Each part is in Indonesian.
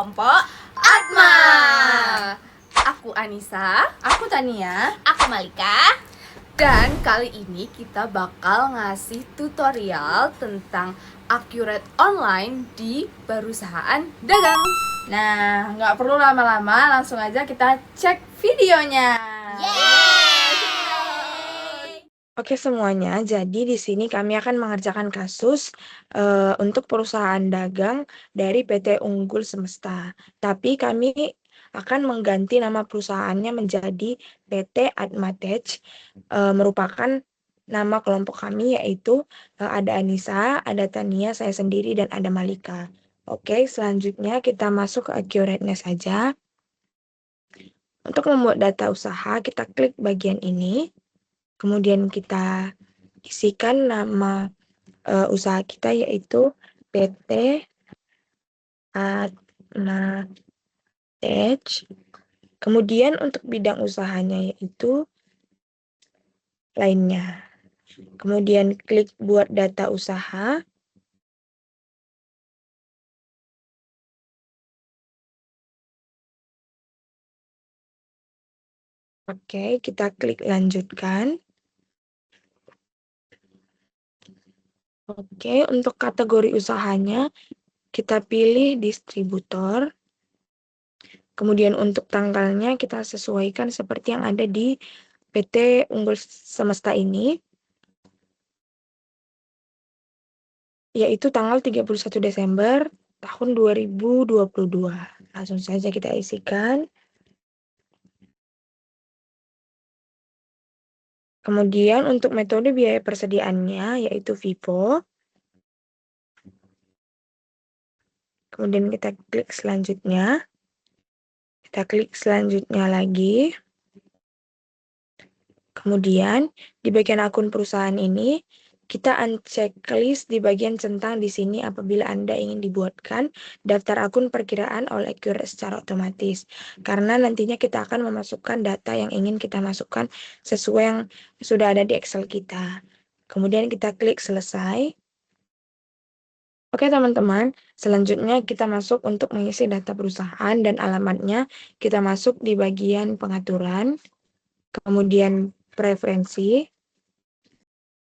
kelompok Atma. Aku Anissa. Aku Tania. Aku Malika. Dan kali ini kita bakal ngasih tutorial tentang Accurate Online di perusahaan dagang. Nah, nggak perlu lama-lama, langsung aja kita cek videonya. Oke semuanya, jadi di sini kami akan mengerjakan kasus untuk perusahaan dagang dari PT Unggul Semesta. Tapi kami akan mengganti nama perusahaannya menjadi PT Atmatech, merupakan nama kelompok kami yaitu ada Anissa, ada Tania, saya sendiri, dan ada Malika. Oke, selanjutnya kita masuk ke accurateness saja. Untuk membuat data usaha, kita klik bagian ini. Kemudian kita isikan nama usaha kita yaitu PT Atmatech. Kemudian untuk bidang usahanya yaitu lainnya. Kemudian klik buat data usaha. Oke, kita klik lanjutkan. Oke, untuk kategori usahanya kita pilih distributor. Kemudian untuk tanggalnya kita sesuaikan seperti yang ada di PT Unggul Semesta ini, yaitu tanggal 31 Desember tahun 2022. Langsung saja kita isikan. Kemudian untuk metode biaya persediaannya yaitu FIFO. Kemudian kita klik selanjutnya. Kita klik selanjutnya lagi. Kemudian di bagian akun perusahaan ini kita unchecklist di bagian centang di sini apabila Anda ingin dibuatkan daftar akun perkiraan all accurate secara otomatis. Karena nantinya kita akan memasukkan data yang ingin kita masukkan sesuai yang sudah ada di Excel kita. Kemudian kita klik selesai. Oke teman-teman, selanjutnya kita masuk untuk mengisi data perusahaan dan alamatnya. Kita masuk di bagian pengaturan, kemudian preferensi.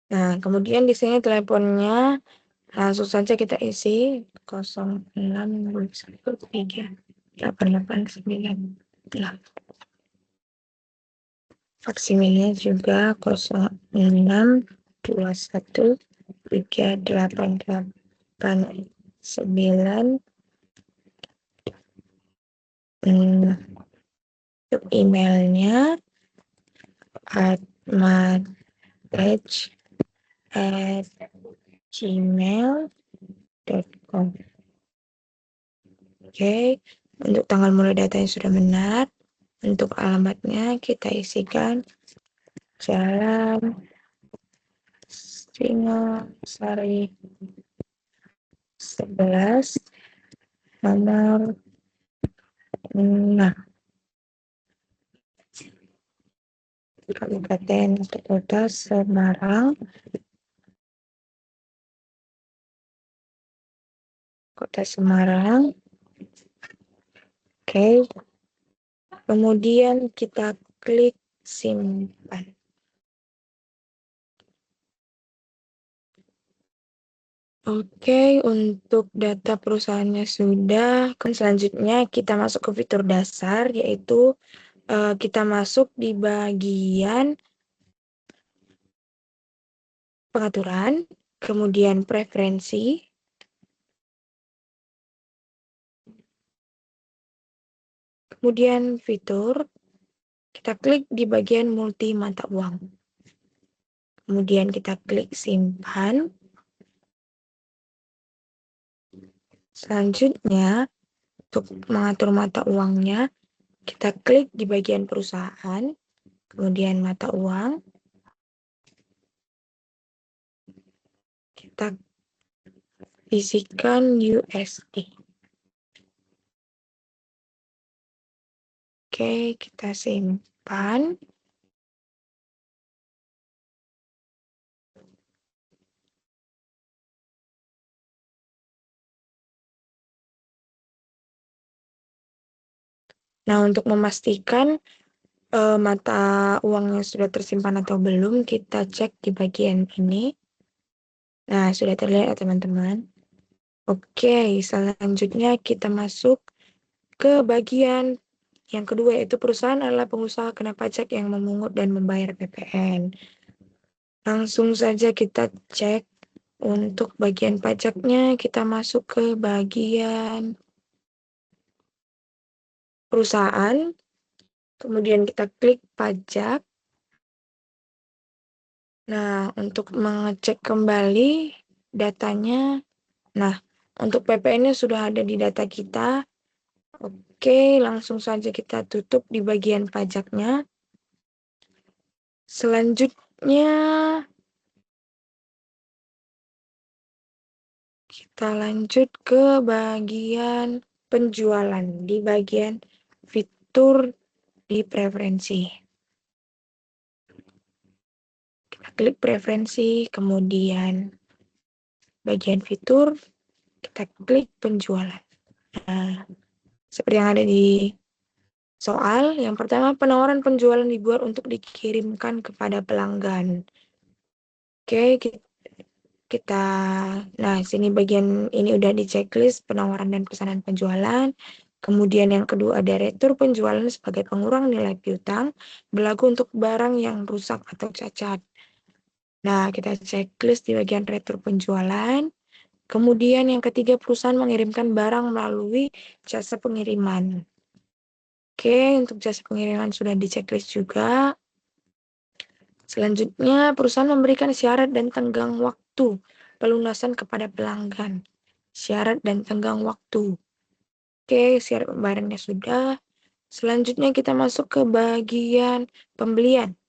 Nah, kemudian di sini teleponnya langsung saja kita isi 06213889. Faksimilnya juga 06213889. Untuk emailnya atmatech@gmail.com. Oke, untuk tanggal mulai datanya sudah benar. Untuk alamatnya kita isikan Jalan Singosari 11 nomor 6. Kabupaten atau Kota Semarang. Kota Semarang. Oke. Kemudian kita klik simpan. Oke, untuk data perusahaannya sudah. Selanjutnya kita masuk ke fitur dasar, yaitu kita masuk di bagian pengaturan, kemudian preferensi, kemudian fitur, kita klik di bagian multi mata uang. Kemudian kita klik simpan. Selanjutnya, untuk mengatur mata uangnya, kita klik di bagian perusahaan, kemudian mata uang. Kita isikan USD. Oke, kita simpan. Nah, untuk memastikan mata uangnya sudah tersimpan atau belum, kita cek di bagian ini. Nah, sudah terlihat ya teman-teman. Oke, selanjutnya kita masuk ke bagian yang kedua, yaitu perusahaan adalah pengusaha kena pajak yang memungut dan membayar PPN. Langsung saja kita cek untuk bagian pajaknya, kita masuk ke bagian perusahaan, kemudian kita klik pajak. Nah, untuk mengecek kembali datanya, nah, untuk PPN-nya sudah ada di data kita. Oke, langsung saja kita tutup di bagian pajaknya. Selanjutnya, kita lanjut ke bagian penjualan, di bagian fitur di preferensi. Kita klik preferensi, kemudian bagian fitur, kita klik penjualan. Nah, seperti yang ada di soal, yang pertama, penawaran penjualan dibuat untuk dikirimkan kepada pelanggan. Oke, nah sini bagian ini udah di checklist penawaran dan pesanan penjualan. Kemudian yang kedua ada retur penjualan sebagai pengurang nilai piutang berlaku untuk barang yang rusak atau cacat. Nah, kita checklist di bagian retur penjualan. Kemudian yang ketiga, perusahaan mengirimkan barang melalui jasa pengiriman. Oke, untuk jasa pengiriman sudah di checklist juga. Selanjutnya, perusahaan memberikan syarat dan tenggang waktu pelunasan kepada pelanggan. Syarat dan tenggang waktu. Oke, syarat pembayarannya sudah. Selanjutnya kita masuk ke bagian pembelian,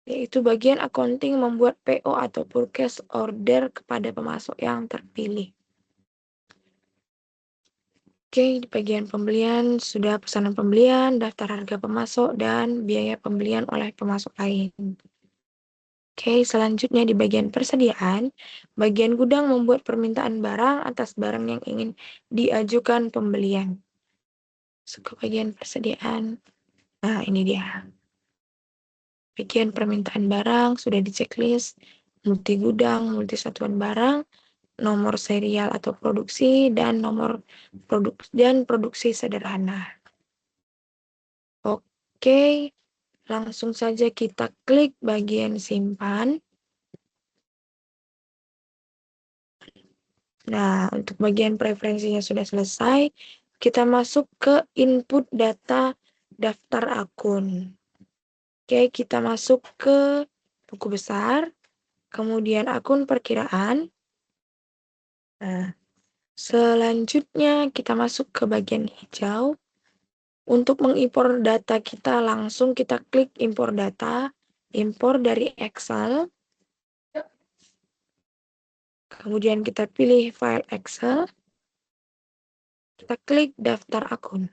yaitu bagian accounting membuat PO atau purchase order kepada pemasok yang terpilih. Oke, di bagian pembelian sudah pesanan pembelian, daftar harga pemasok, dan biaya pembelian oleh pemasok lain. Oke, selanjutnya di bagian persediaan, bagian gudang membuat permintaan barang atas barang yang ingin diajukan pembelian. Masuk ke bagian persediaan. Nah, ini dia. Bagian permintaan barang sudah di checklist, multi gudang, multi satuan barang, nomor serial atau produksi, dan nomor produksi sederhana. Oke, langsung saja kita klik bagian simpan. Nah, untuk bagian preferensinya sudah selesai. Kita masuk ke input data daftar akun. Oke, kita masuk ke buku besar, kemudian akun perkiraan. Nah, selanjutnya kita masuk ke bagian hijau. Untuk mengimpor data kita, langsung kita klik impor data, impor dari Excel. Kemudian kita pilih file Excel. Kita klik daftar akun.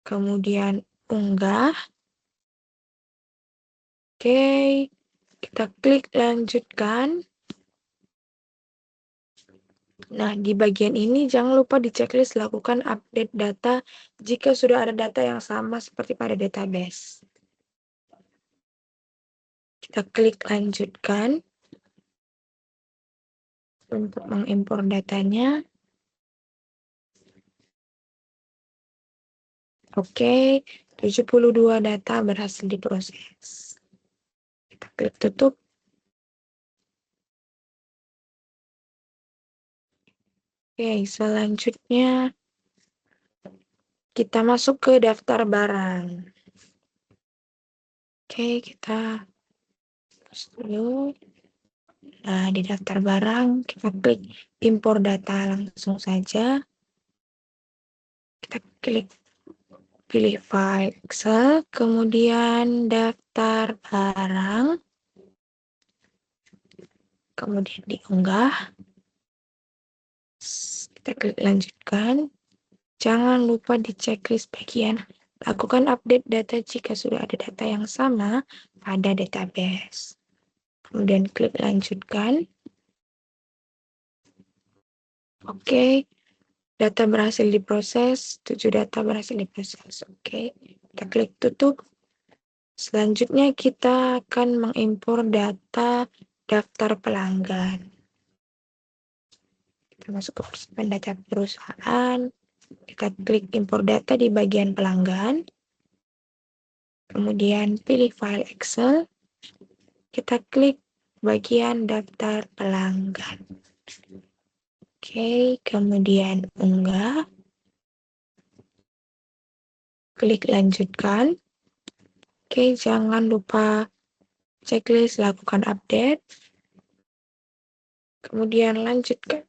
Kemudian unggah. Oke, kita klik lanjutkan. Nah, di bagian ini jangan lupa di checklist lakukan update data jika sudah ada data yang sama seperti pada database. Kita klik lanjutkan untuk mengimpor datanya. Oke, 72 data berhasil diproses. Kita klik tutup. Oke, selanjutnya kita masuk ke daftar barang. Oke, kita dulu. Nah, di daftar barang kita klik impor data langsung saja. Kita klik pilih file Excel, kemudian daftar barang, kemudian diunggah. Kita klik lanjutkan. Jangan lupa di checklist bagian lakukan update data jika sudah ada data yang sama pada database. Kemudian klik lanjutkan. Oke, Data berhasil diproses, 7 data berhasil diproses. Oke, kita klik tutup. Selanjutnya kita akan mengimpor data daftar pelanggan. Kita masuk ke data perusahaan. Kita klik impor data di bagian pelanggan. Kemudian pilih file Excel. Kita klik bagian daftar pelanggan. Oke, kemudian unggah. Klik lanjutkan. Oke, jangan lupa checklist lakukan update. Kemudian lanjutkan.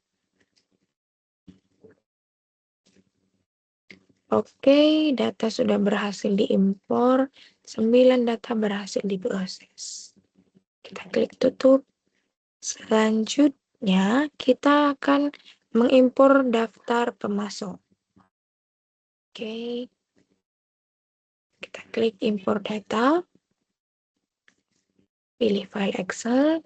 Oke, data sudah berhasil diimpor. 9 data berhasil diproses. Kita klik tutup. Selanjutnya, kita akan mengimpor daftar pemasok. Oke, kita klik impor data. Pilih file Excel.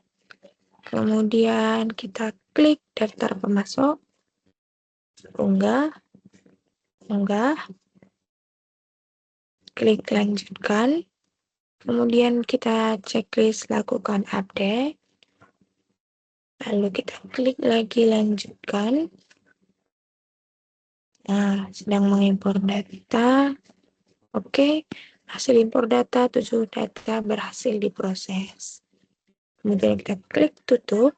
Kemudian kita klik daftar pemasok. Unggah. Klik lanjutkan. Kemudian kita checklist lakukan update. Lalu kita klik lagi lanjutkan. Nah, sedang mengimpor data. Oke, hasil impor data, 7 data berhasil diproses. Kemudian kita klik tutup.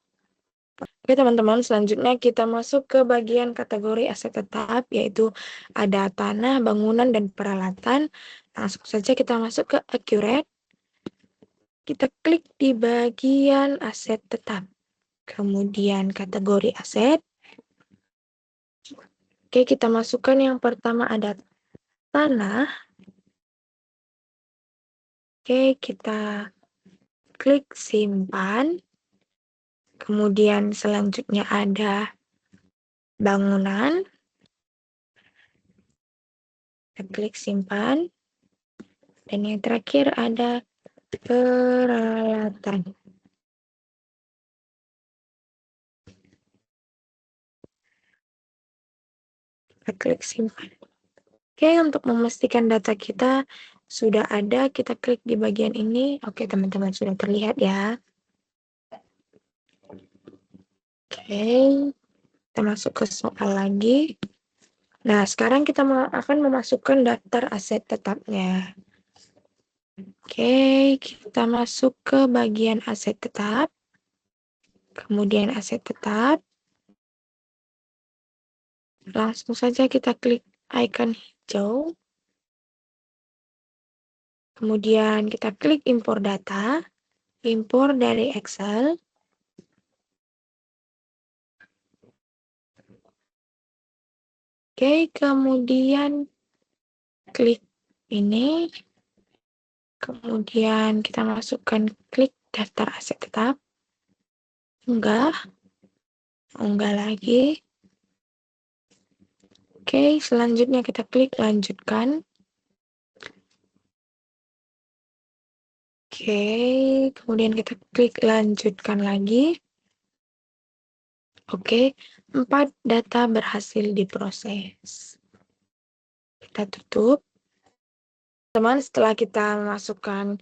Oke teman-teman, selanjutnya kita masuk ke bagian kategori aset tetap, yaitu ada tanah, bangunan, dan peralatan. Langsung saja kita masuk ke Accurate. Kita klik di bagian aset tetap. Kemudian kategori aset. Oke, kita masukkan yang pertama ada tanah. Oke, kita klik simpan. Kemudian selanjutnya ada bangunan. Kita klik simpan. Dan yang terakhir ada peralatan. Kita klik simpan. Oke, untuk memastikan data kita sudah ada, kita klik di bagian ini. Oke, teman-teman, sudah terlihat ya. Oke, kita masuk ke soal lagi. Nah, sekarang kita akan memasukkan daftar aset tetapnya. Oke, kita masuk ke bagian aset tetap. Kemudian aset tetap. Langsung saja kita klik icon hijau. Kemudian kita klik impor data. Impor dari Excel. Oke, kemudian klik ini. Kemudian kita masukkan klik daftar aset tetap. Unggah lagi. Oke, selanjutnya kita klik lanjutkan. Oke, kemudian kita klik lanjutkan lagi. Oke, 4 data berhasil diproses. Kita tutup. Teman, setelah kita masukkan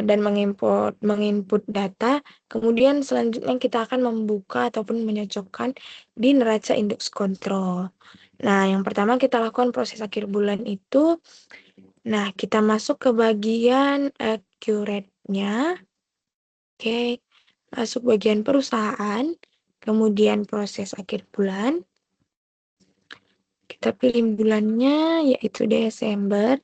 dan menginput data, kemudian selanjutnya kita akan membuka ataupun menyocokkan di neraca indeks kontrol. Nah, yang pertama kita lakukan proses akhir bulan itu. Nah, kita masuk ke bagian accurate-nya. Oke, masuk bagian perusahaan, kemudian proses akhir bulan. Kita pilih bulannya, yaitu Desember.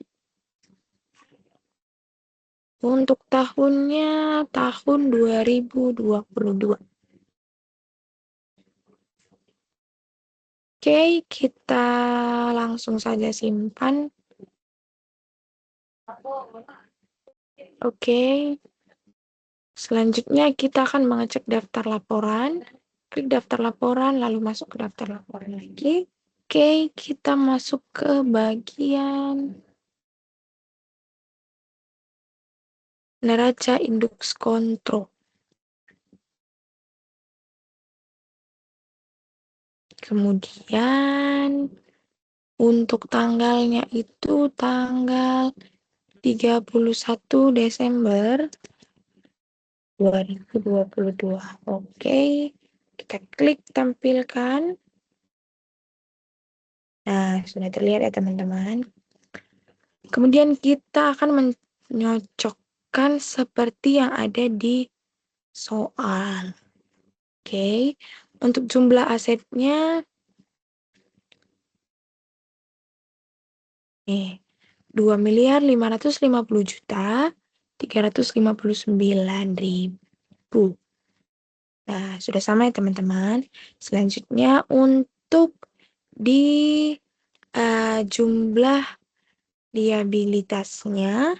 Untuk tahunnya, tahun 2022. Oke, kita langsung saja simpan. Oke. Selanjutnya kita akan mengecek daftar laporan. Klik daftar laporan, lalu masuk ke daftar laporan lagi. Oke, kita masuk ke bagian neraca indeks kontrol. Kemudian untuk tanggalnya itu tanggal 31 Desember 2022. Oke, kita klik tampilkan. Nah, sudah terlihat ya teman-teman. Kemudian kita akan menyocokkan seperti yang ada di soal. Oke, untuk jumlah asetnya nih 2.550.359.000. Nah, sudah sama ya teman-teman. Selanjutnya untuk di jumlah liabilitasnya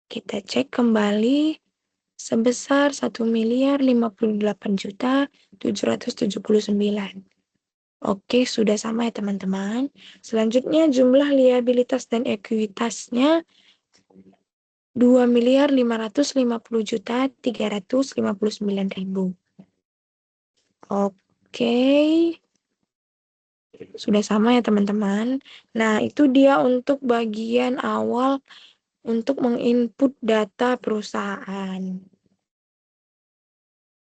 kita cek kembali sebesar 1.058.779. Oke, sudah sama ya teman-teman. Selanjutnya jumlah liabilitas dan ekuitasnya 2.550.359.000. Oke, sudah sama ya teman-teman. Nah, itu dia untuk bagian awal untuk menginput data perusahaan.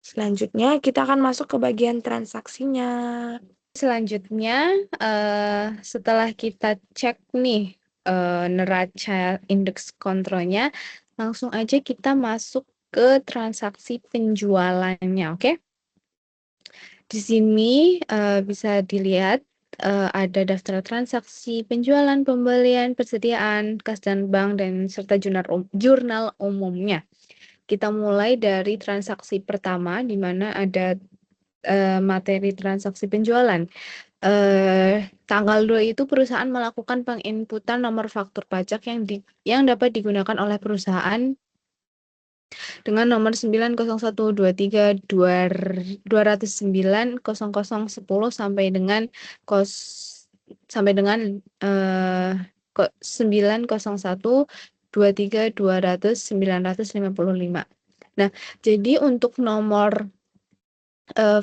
Selanjutnya kita akan masuk ke bagian transaksinya. Selanjutnya, setelah kita cek nih neraca indeks kontrolnya, langsung aja kita masuk ke transaksi penjualannya, oke? Di sini bisa dilihat ada daftar transaksi penjualan, pembelian, persediaan, kas dan bank, dan serta jurnal umumnya. Kita mulai dari transaksi pertama, di mana ada materi transaksi penjualan. Tanggal 2 itu perusahaan melakukan penginputan nomor faktur pajak yang dapat digunakan oleh perusahaan dengan nomor 9012322090010 sampai dengan 90123220955. Nah, jadi untuk nomor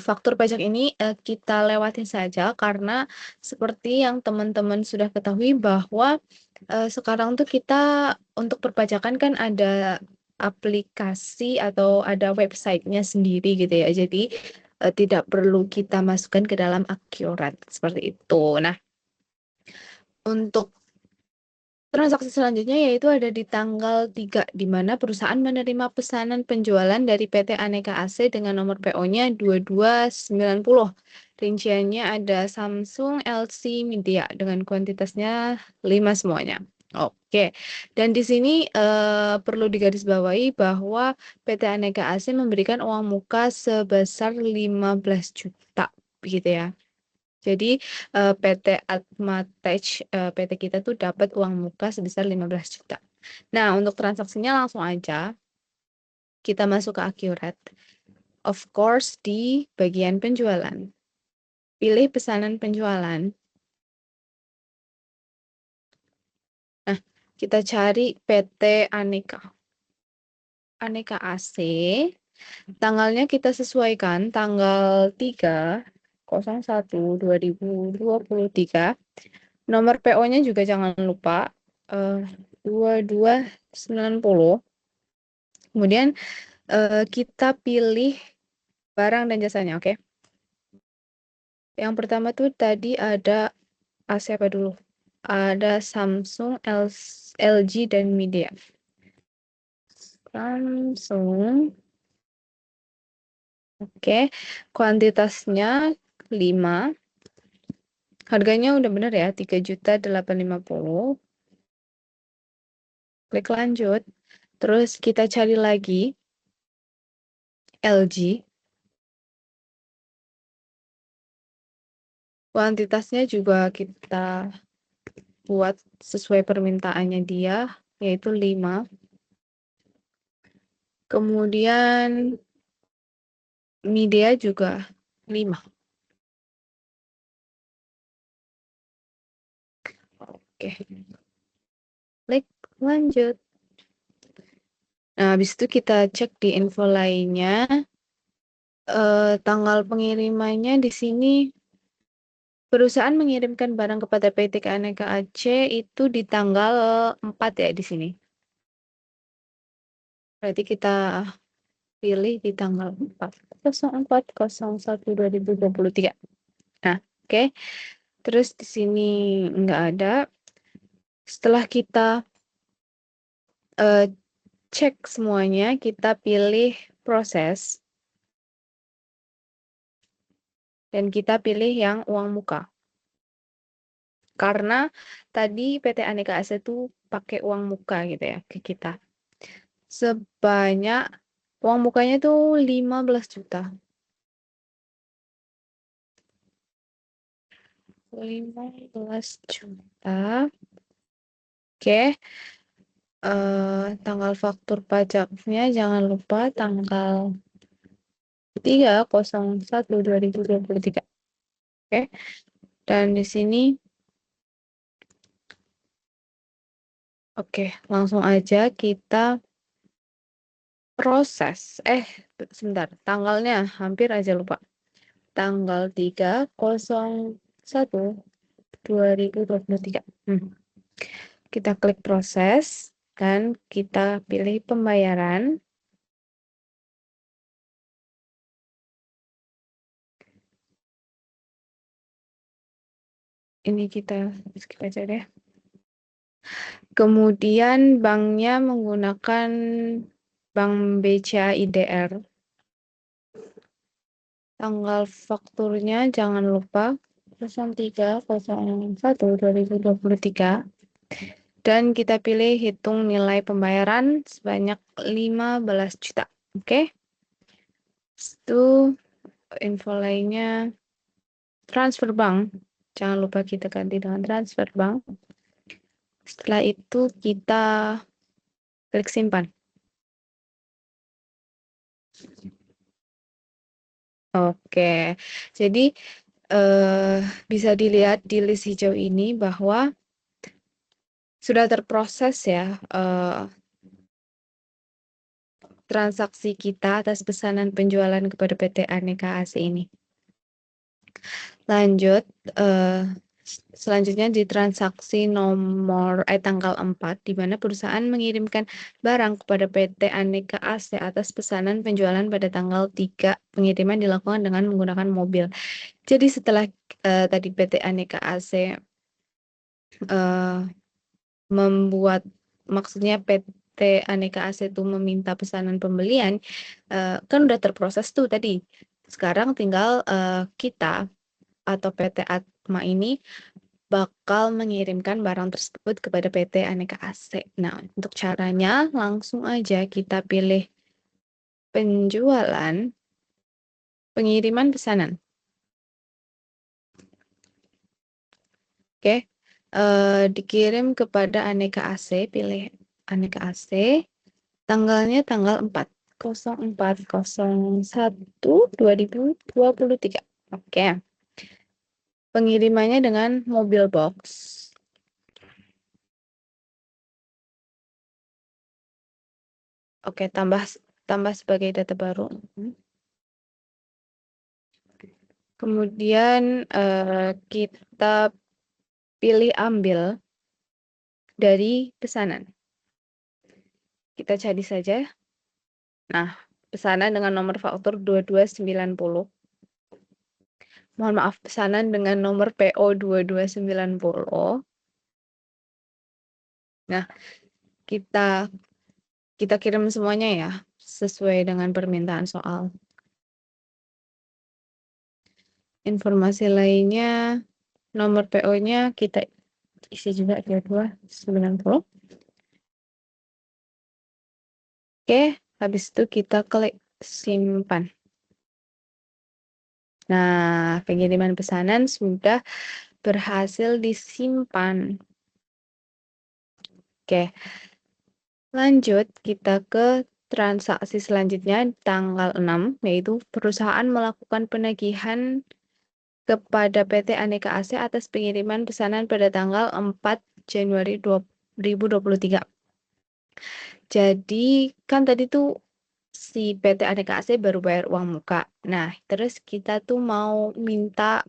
faktur pajak ini kita lewatin saja karena seperti yang teman-teman sudah ketahui bahwa sekarang tuh kita untuk perpajakan kan ada aplikasi atau ada websitenya sendiri gitu ya. Jadi tidak perlu kita masukkan ke dalam akurat seperti itu. Nah, untuk transaksi selanjutnya yaitu ada di tanggal 3, di mana perusahaan menerima pesanan penjualan dari PT Aneka AC dengan nomor PO-nya 2290. Rinciannya ada Samsung, LC, Media dengan kuantitasnya 5 semuanya. Oke, dan di sini perlu digarisbawahi bahwa PT Aneka AC memberikan uang muka sebesar 15 juta, begitu ya. Jadi PT Atmatech, PT kita tuh dapat uang muka sebesar 15 juta. Nah, untuk transaksinya langsung aja kita masuk ke Accurate. Of course, di bagian penjualan. Pilih pesanan penjualan. Nah, kita cari PT Aneka. Aneka AC. Tanggalnya kita sesuaikan tanggal 3/01/2023. Nomor PO-nya juga jangan lupa 2290. Kemudian kita pilih barang dan jasanya, oke? Yang pertama tuh tadi ada AC apa dulu? Ada Samsung, LG, dan Media. Samsung. Oke, kuantitasnya 5. Harganya udah bener ya, 3.850.000. Klik lanjut. Terus kita cari lagi LG. Kuantitasnya juga kita buat sesuai permintaannya dia, yaitu 5. Kemudian Media juga 5. Oke. Klik lanjut. Nah, habis itu kita cek di info lainnya. Tanggal pengirimannya di sini Perusahaan mengirimkan barang kepada PT Aneka Aceh itu di tanggal 4 ya di sini. Berarti kita pilih di tanggal 4. 04/01/2023. Nah, oke. Terus di sini nggak ada. Setelah kita cek semuanya, kita pilih proses. Dan kita pilih yang uang muka. Karena tadi PT Aneka Asia itu pakai uang muka gitu ya ke kita. Sebanyak uang mukanya tuh 15 juta. 15 juta. Oke. Tanggal faktur pajaknya jangan lupa tanggal 3/01/2023. Oke. Dan di sini oke, langsung aja kita proses. Sebentar, tanggalnya hampir aja lupa. Tanggal 3/01/2023. Kita klik proses dan kita pilih pembayaran. Ini kita skip aja deh. Kemudian banknya menggunakan Bank BCA IDR. Tanggal fakturnya jangan lupa 03/01/2023. Dan kita pilih hitung nilai pembayaran sebanyak 15 juta. Oke. Itu info lainnya transfer bank. Jangan lupa kita ganti dengan transfer bank. Setelah itu kita klik simpan. Oke. Jadi bisa dilihat di list hijau ini bahwa sudah terproses ya transaksi kita atas pesanan penjualan kepada PT Aneka AC ini. Lanjut, selanjutnya di transaksi tanggal 4, di mana perusahaan mengirimkan barang kepada PT Aneka AC atas pesanan penjualan pada tanggal 3. Pengiriman dilakukan dengan menggunakan mobil. Jadi setelah tadi PT Aneka AC maksudnya PT Aneka AC itu meminta pesanan pembelian, kan udah terproses tuh tadi. Sekarang tinggal kita atau PT Atma ini bakal mengirimkan barang tersebut kepada PT Aneka AC. Nah, untuk caranya langsung aja kita pilih penjualan, pengiriman pesanan. Oke. Dikirim kepada Aneka AC, pilih Aneka AC. Tanggalnya tanggal 4/01/2023. Oke. Pengirimannya dengan mobil box. Oke, tambah sebagai data baru. Kemudian kita pilih ambil dari pesanan. Kita cari saja. Nah, pesanan dengan nomor faktur 2290. Mohon maaf, pesanan dengan nomor PO 2290. Nah, kita kirim semuanya ya, sesuai dengan permintaan soal. Informasi lainnya, nomor PO-nya kita isi juga 2290. Oke, habis itu kita klik simpan. Nah, pengiriman pesanan sudah berhasil disimpan. Oke, lanjut kita ke transaksi selanjutnya tanggal 6, yaitu perusahaan melakukan penagihan kepada PT Aneka AC atas pengiriman pesanan pada tanggal 4 Januari 2023. Jadi kan tadi tuh si PT Aneka AC baru bayar uang muka. Nah, terus kita tuh mau minta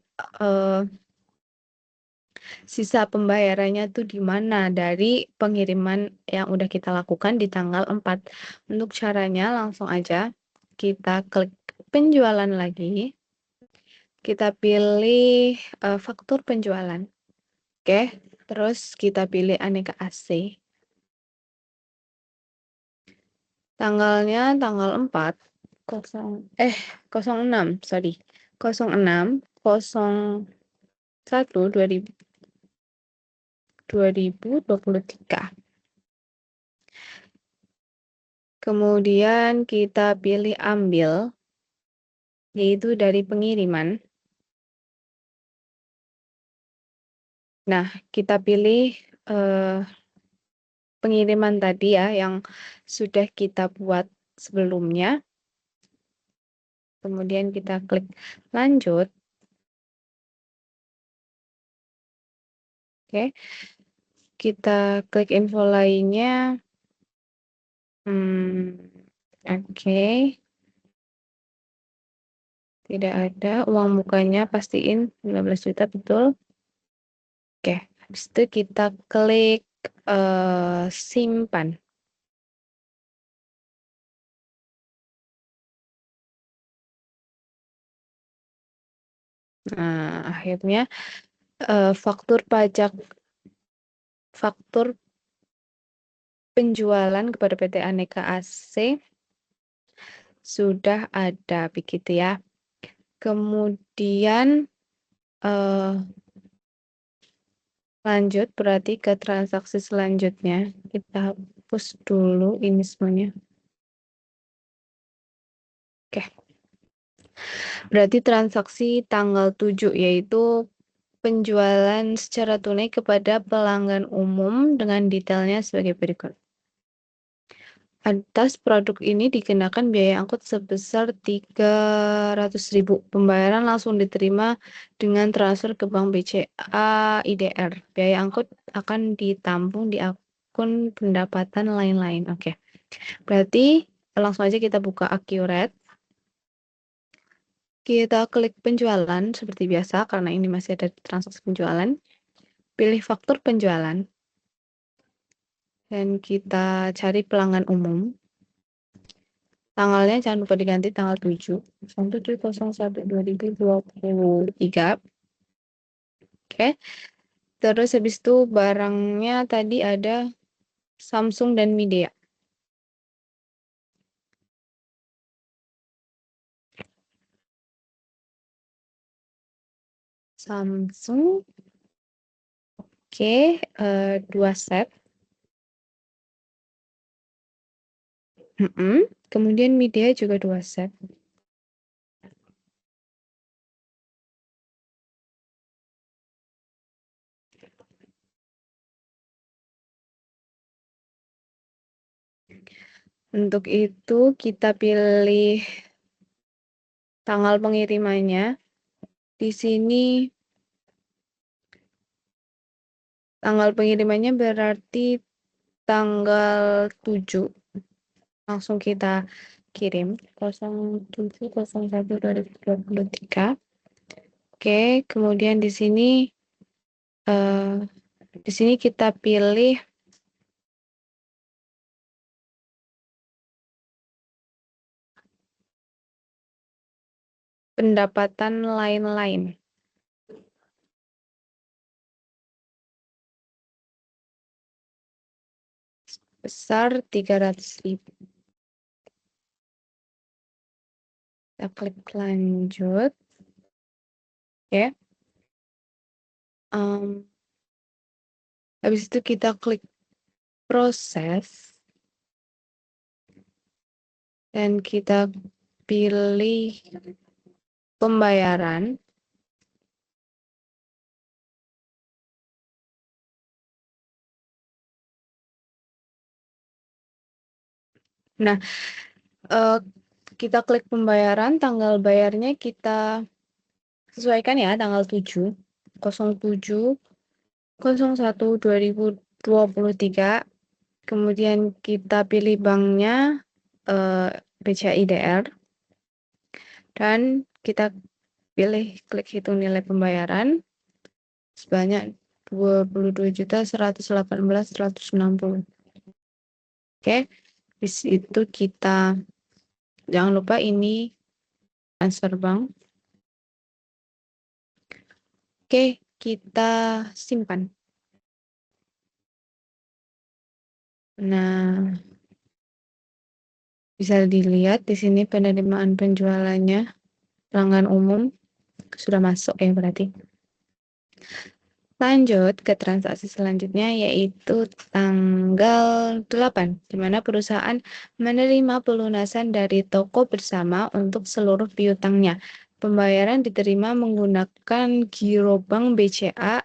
sisa pembayarannya tuh di mana dari pengiriman yang udah kita lakukan di tanggal 4. Untuk caranya langsung aja kita klik penjualan lagi. Kita pilih faktur penjualan. Oke, terus kita pilih aneka AC. Tanggalnya tanggal 4 06, sorry. 06 01 2023. Kemudian kita pilih ambil, yaitu dari pengiriman. Nah, kita pilih pengiriman tadi ya yang sudah kita buat sebelumnya. Kemudian kita klik lanjut. Oke. Kita klik info lainnya. Oke. Tidak ada uang mukanya, pastiin 15 juta betul. Oke, habis itu kita klik simpan. Nah, akhirnya faktur penjualan kepada PT Aneka AC sudah ada, begitu ya. Kemudian lanjut berarti ke transaksi selanjutnya. Kita hapus dulu ini semuanya. Oke. Berarti transaksi tanggal 7 yaitu penjualan secara tunai kepada pelanggan umum dengan detailnya sebagai berikut. Atas produk ini dikenakan biaya angkut sebesar 300.000. Pembayaran langsung diterima dengan transfer ke Bank BCA IDR. Biaya angkut akan ditampung di akun pendapatan lain-lain. Oke. Berarti langsung aja kita buka Accurate. Kita klik penjualan seperti biasa karena ini masih ada transaksi penjualan. Pilih faktur penjualan. Dan kita cari pelanggan umum. Tanggalnya jangan lupa diganti tanggal 7. 07/01/2023. Oke. Terus habis itu barangnya tadi ada Samsung dan Midea. Samsung. Oke, 2 set. Kemudian Midea juga 2 set. Untuk itu kita pilih tanggal pengirimannya. Di sini tanggal pengirimannya berarti tanggal 7. Langsung kita kirim 07/01/2023. Oke, kemudian di sini kita pilih pendapatan lain-lain. Besar 300.000. Kita klik lanjut. Oke. Habis itu kita klik proses. Dan kita pilih pembayaran. Nah, kita klik pembayaran, tanggal bayarnya kita sesuaikan ya, tanggal 7/01/2023. Kemudian kita pilih banknya BCA IDR. Dan kita pilih klik hitung nilai pembayaran sebanyak 22.118.160. Oke, di situ kita jangan lupa ini transfer bank. Oke, kita simpan. Nah, bisa dilihat di sini penerimaan penjualannya pelanggan umum sudah masuk ya berarti. Lanjut ke transaksi selanjutnya yaitu tanggal 8, di mana perusahaan menerima pelunasan dari toko bersama untuk seluruh piutangnya. Pembayaran diterima menggunakan giro bank BCA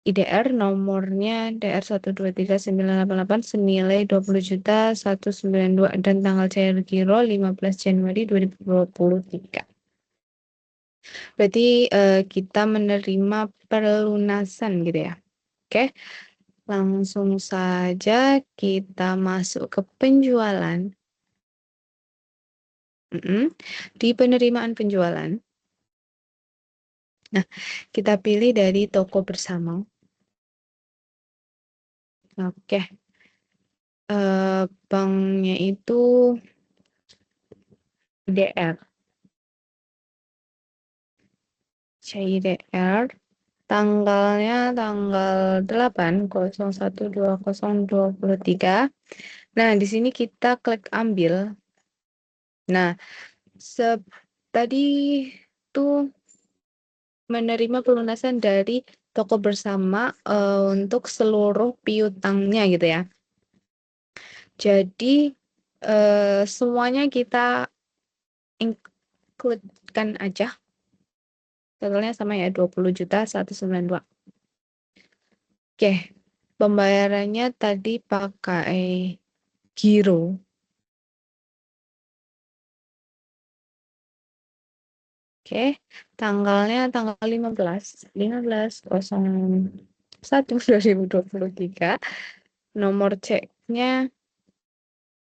IDR nomornya DR123.988 senilai 20.192 dan tanggal cair giro 15 Januari 2023. Berarti kita menerima pelunasan gitu ya. Oke, langsung saja kita masuk ke penjualan. Di penerimaan penjualan. Nah, kita pilih dari toko bersama. Oke. Banknya itu DR. CIDR. Tanggalnya tanggal 8/01/2023. Nah, di sini kita klik ambil. Nah, tadi tuh menerima pelunasan dari toko bersama untuk seluruh piutangnya gitu ya. Jadi semuanya kita include-kan aja. Totalnya sama ya 20.192. Oke, pembayarannya tadi pakai giro. Oke, tanggalnya tanggal 15/01/2023. Nomor ceknya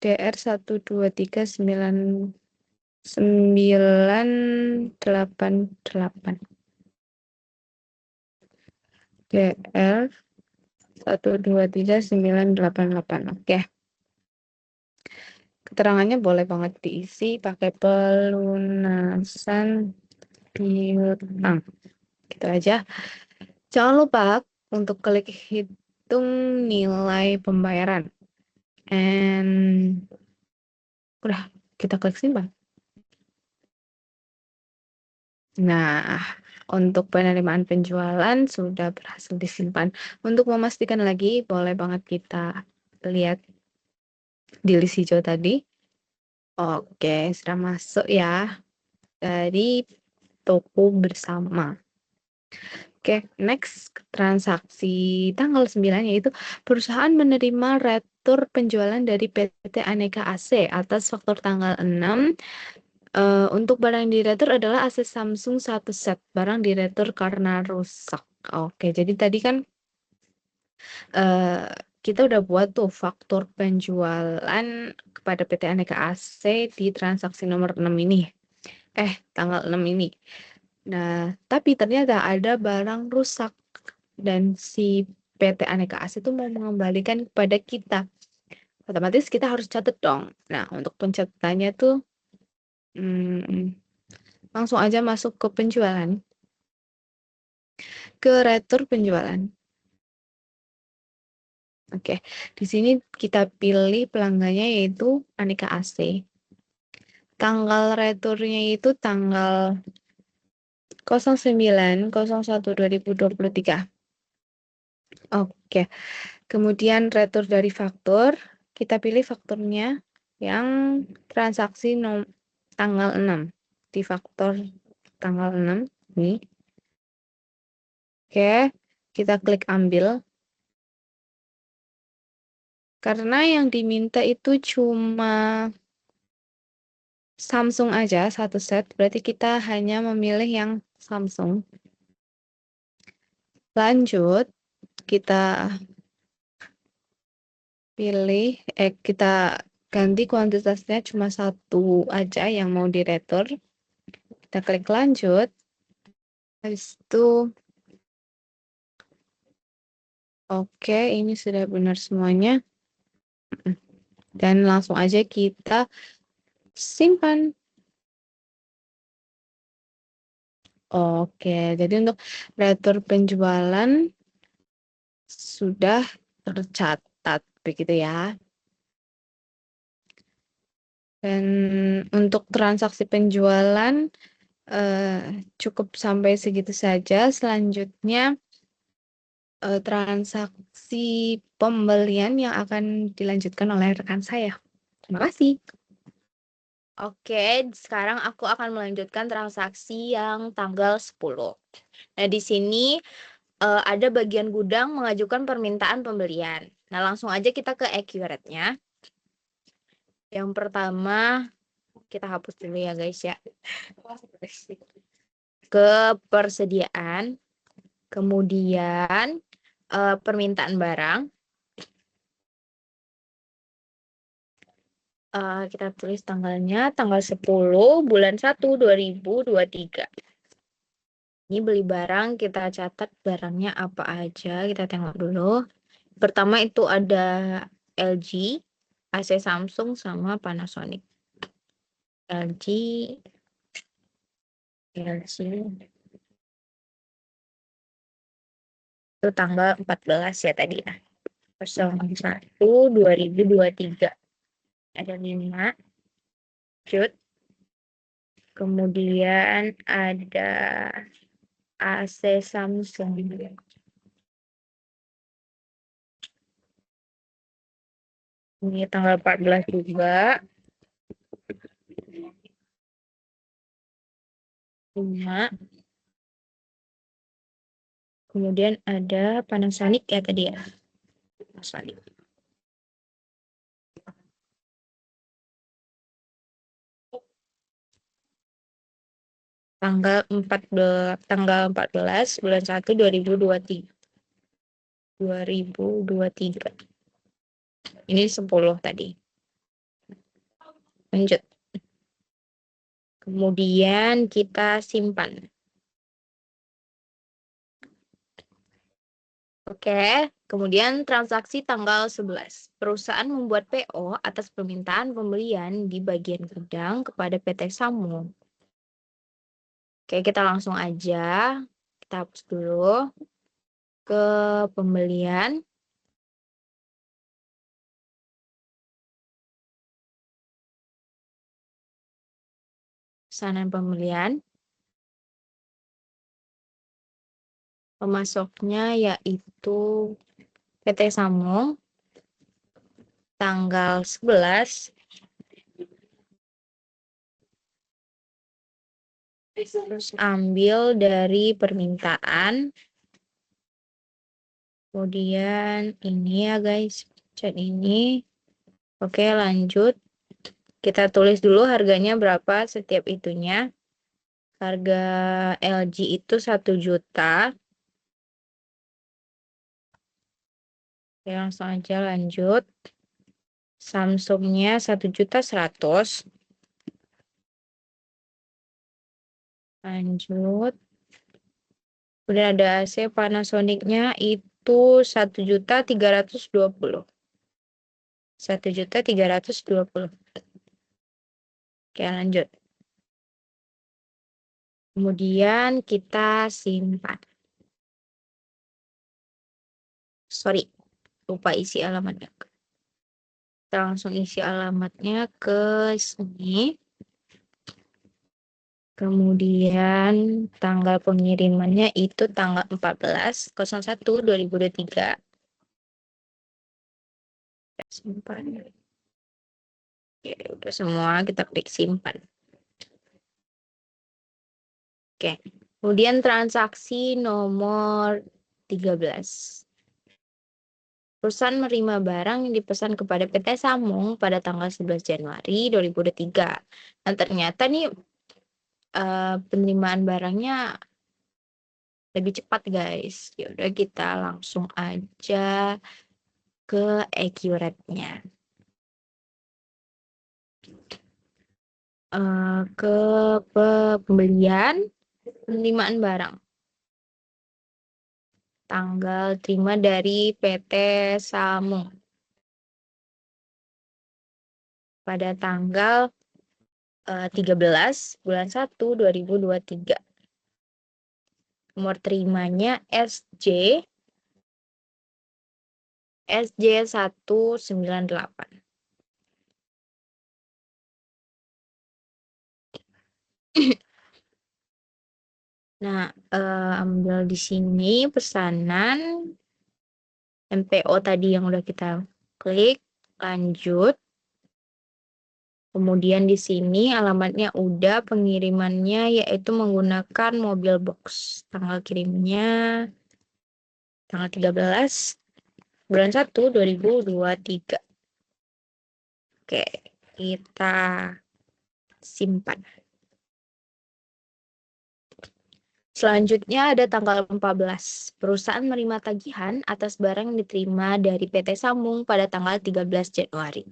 DR123.988. DR123.988. Oke. Keterangannya boleh banget diisi pakai pelunasan piutang. Gitu aja. Jangan lupa untuk klik hitung nilai pembayaran. And udah, kita klik simpan. Nah, untuk penerimaan penjualan sudah berhasil disimpan. Untuk memastikan lagi, boleh banget kita lihat di list hijau tadi. Oke, sudah masuk ya dari toko bersama. Oke, next transaksi tanggal 9 yaitu perusahaan menerima retur penjualan dari PT Aneka AC atas faktur tanggal 6. Untuk barang yang diretur adalah AC Samsung 1 set, barang diretur karena rusak. Oke, jadi tadi kan kita udah buat tuh faktur penjualan kepada PT Aneka AC di transaksi nomor 6 ini. Tanggal 6 ini. Nah, tapi ternyata ada barang rusak dan si PT Aneka AC itu mau mengembalikan kepada kita. Otomatis kita harus catat dong. Nah, untuk pencatatannya tuh langsung aja masuk ke penjualan. Ke retur penjualan. Oke, di sini kita pilih pelanggannya yaitu Aneka AC. Tanggal returnya itu tanggal 09/01/2023. Oke, kemudian retur dari faktur, kita pilih fakturnya yang transaksi tanggal 6. Di faktur tanggal 6 ini. Oke, kita klik ambil. Karena yang diminta itu cuma Samsung aja 1 set, berarti kita hanya memilih yang Samsung. Lanjut, kita pilih, kita ganti kuantitasnya cuma 1 aja yang mau diretur. Kita klik lanjut. Habis itu Oke, ini sudah benar semuanya. Dan langsung aja kita simpan. Oke, jadi untuk retur penjualan sudah tercatat begitu ya. Dan untuk transaksi penjualan cukup sampai segitu saja. Selanjutnya transaksi pembelian yang akan dilanjutkan oleh rekan saya. Terima kasih. Oke, sekarang aku akan melanjutkan transaksi yang tanggal 10. Nah, di sini ada bagian gudang mengajukan permintaan pembelian. Nah, langsung aja kita ke accurate-nya. Yang pertama, kita hapus dulu ya guys ya. Ke persediaan, kemudian permintaan barang. Kita tulis tanggalnya, tanggal 10 bulan 1 2023. Ini beli barang, kita catat barangnya apa aja, kita tengok dulu. Pertama itu ada LG, AC Samsung, sama Panasonic. LG, itu tanggal 14 ya tadi ya. 01 2023. Ada 5. Lanjut. Kemudian ada AC Samsung. Ini tanggal 14 juga. 5. Kemudian ada Panasonic ya tadi ya. Panasonic. Tanggal 14 bulan 1 2023. 2023. Ini 10 tadi. Lanjut. Kemudian kita simpan. Oke, kemudian transaksi tanggal 11. Perusahaan membuat PO atas permintaan pembelian di bagian gudang kepada PT Samu. Oke, kita langsung aja. Kita hapus dulu ke pembelian. Pesanan pembelian. Pemasoknya yaitu PT Samu. Tanggal 11. Terus ambil dari permintaan. Kemudian ini ya guys, chat ini. Oke, lanjut. Kita tulis dulu harganya berapa setiap itunya. Harga LG itu 1 juta. Oke, langsung aja lanjut. Samsungnya 1.100.000. Lanjut. Kemudian ada AC Panasonicnya itu 1.320.000. 1.320.000. Oke, lanjut. Kemudian kita simpan. Sorry, lupa isi alamatnya. Kita langsung isi alamatnya ke sini. Kemudian tanggal pengirimannya itu tanggal 14/01/2023. Simpan. Oke, udah semua, kita klik simpan. Oke. Kemudian transaksi nomor 13. Perusahaan menerima barang yang dipesan kepada PT Samung pada tanggal 11 Januari 2023. Dan ternyata nih penerimaan barangnya lebih cepat guys. Ya udah kita langsung aja ke accurate-nya. Ke pembelian penerimaan barang. tanggal terima dari PT Samung pada tanggal 13 bulan 1 2023. Nomor terimanya SJ 198. Nah, ambil di sini pesanan MPO tadi yang udah kita klik, lanjut. Kemudian di sini alamatnya udah, pengirimannya yaitu menggunakan mobil box. Tanggal kirimnya tanggal 13 bulan 1 2023. Oke, kita simpan. Selanjutnya ada tanggal 14. Perusahaan menerima tagihan atas barang yang diterima dari PT Samung pada tanggal 13 Januari.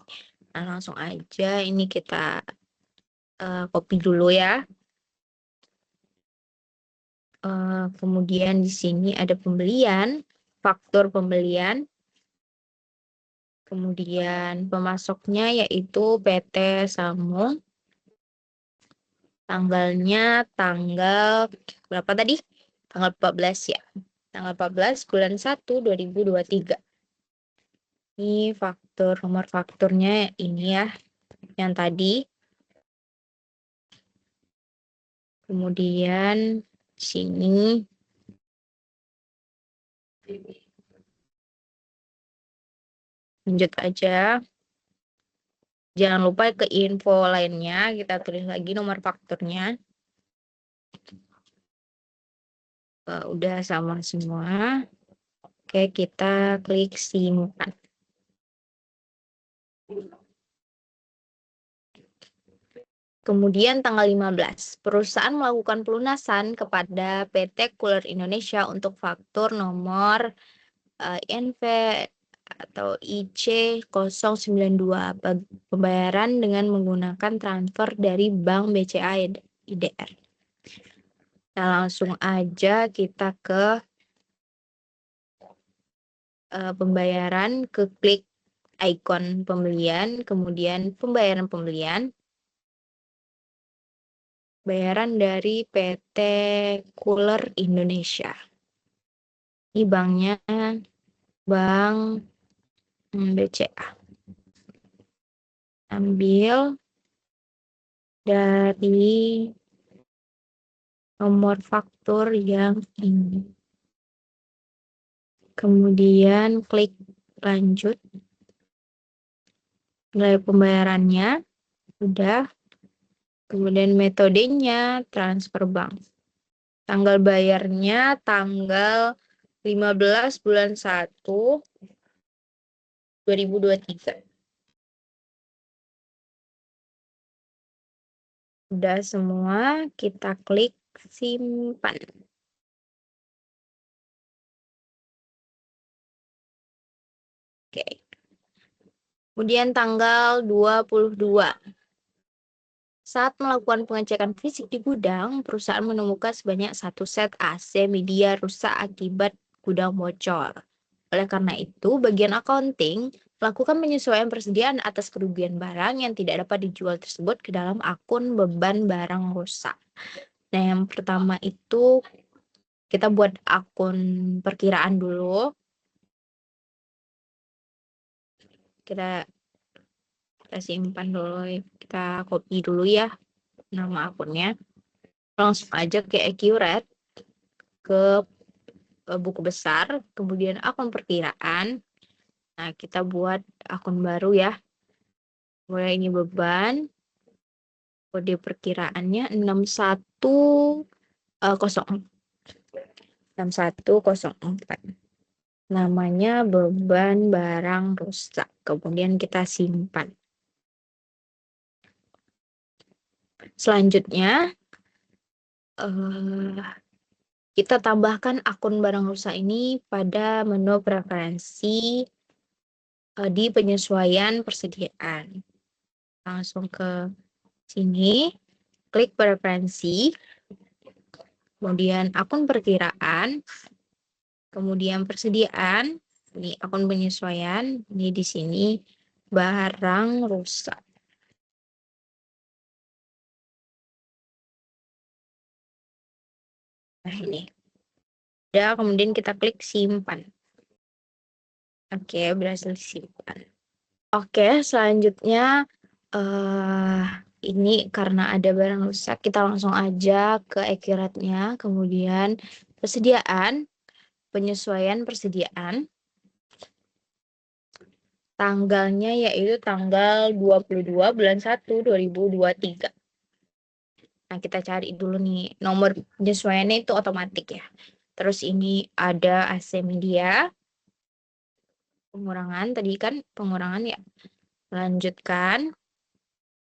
Nah, langsung aja ini kita copy dulu ya. Kemudian di sini ada pembelian, faktur pembelian. Kemudian pemasoknya yaitu PT Samung. Tanggalnya tanggal berapa tadi? Tanggal 14 ya. Tanggal 14 bulan 1 2023. Ini nomor fakturnya ini ya, yang tadi. Kemudian sini lanjut aja. Jangan lupa ke info lainnya, kita tulis lagi nomor fakturnya. Udah sama semua. Oke, kita klik simpan. Kemudian tanggal 15, perusahaan melakukan pelunasan kepada PT Cooler Indonesia untuk faktur nomor INV atau IC 092, pembayaran dengan menggunakan transfer dari Bank BCA IDR. Nah, langsung aja kita ke pembayaran, ke klik ikon pembelian, kemudian pembayaran pembelian. Bayaran dari PT Cooler Indonesia. Ini banknya Bank BCA. Ambil dari nomor faktur yang ini. Kemudian klik lanjut. Nilai pembayarannya udah. Kemudian metodenya transfer bank. Tanggal bayarnya tanggal 15 bulan 1 2023. Udah semua, kita klik simpan. Oke. Kemudian tanggal 22. Saat melakukan pengecekan fisik di gudang, perusahaan menemukan sebanyak 1 set AC media rusak akibat gudang bocor. Oleh karena itu, bagian accounting melakukan penyesuaian persediaan atas kerugian barang yang tidak dapat dijual tersebut ke dalam akun beban barang rusak. Nah, yang pertama itu kita buat akun perkiraan dulu. Kita simpan dulu, kita copy dulu ya nama akunnya. Langsung aja ke Accurate, ke buku besar, kemudian akun perkiraan. Nah, kita buat akun baru ya. Mulai ini beban, kode perkiraannya 6104. Namanya beban barang rusak. Kemudian kita simpan. Selanjutnya, kita tambahkan akun barang rusak ini pada menu preferensi di penyesuaian persediaan. Langsung ke sini, klik preferensi, kemudian akun perkiraan, Kemudian persediaan, ini akun penyesuaian, ini di sini barang rusak. Nah, ini. Udah, kemudian kita klik simpan. Oke, berhasil disimpan. Oke, selanjutnya ini karena ada barang rusak, kita langsung aja ke accurate-nya, kemudian persediaan, penyesuaian persediaan. Tanggalnya yaitu tanggal 22 bulan 1 2023. Nah, kita cari dulu nih nomor penyesuaiannya itu otomatis ya. Terus ini ada AC media. Pengurangan tadi kan pengurangan ya. Lanjutkan.